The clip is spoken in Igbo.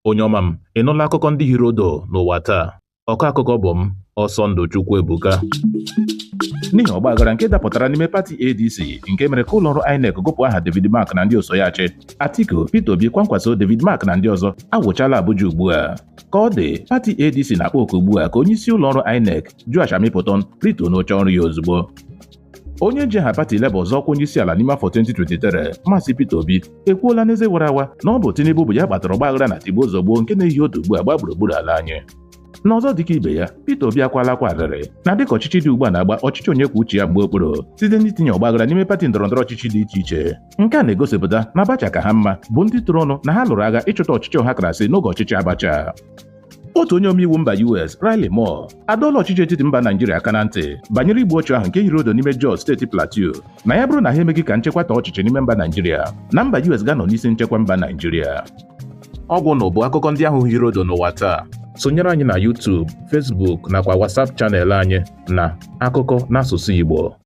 Onye ọma m, ị nụla akụkọ ndị hiri odo n'ụwa taa? Ọkọ akụkọ bụ m, Ọsọndụ Chukwuebuka. N'ihi ọgbaghara nke dapụtara n'ime pati ADC nke mere ka ụlọọrụ INEC gụpụ aha David Mark na ndị oso ya achị, Atiku, Peter Obi kwankwaso David Mark na ndị ọzọ agwụchala Abuja ugbu a. Ka ọ dị, pati ADC na-akpọ oku ugbu a ka onyeisi ụlọọrụ INEC Joash Amịpụtọn rituo n'oche ọrụ ya ozugbo. Onye ji aha pati Labour ọzọ ọkwa onyeisi ala n'ime afọ 2023, Maazị Peter Obi ekwuola n'eze wara awa na ọ bụ Tinubu bụ ya kpatara ọgbaghara na tigbuo zọgbuo nke na-ehi odo ugbu a gbaa gburugburu ala anyị. N'ọzọ dịka ibe ya, Peter Obi akwala akwa arịrị na dịka ọchịchị dị ugbu a na-agba ọchịchị onye kwuo uche ya mgbe okporo site n'itinye ọgbaghara n'ime pati ndọrọndọrọ ọchịchị dị iche iche. Nke a na-egosipụta na Abacha ka ha mma bụ ndị tụrụ ọnụ na ha lụrụ agha ịchụta ọchịchị ọhakarasị n'oge ọchịchị Abacha. Otu onye omeiwu mba US, Riley Moore, adọọla ọchịchị etiti mba Naijiria aka na ntị banyere igbu ọchụ ahụ nke hiri odo n'ime Jos steeti Plateau, na ya bụrụ na ha emeghị ka nchekwa taa ọchịchị n'ime mba Naijiria, na mba US ga-anọ n'isi nchekwa mba Naijiria. Ọgwụ na ụbụ akụkọ ndị ahụ hiri odo n'ụwa taa. Sonyere anyị na YouTube, Facebook nakwa WhatsApp chanel anyị na Akụkọ n'asụsụ Igbo.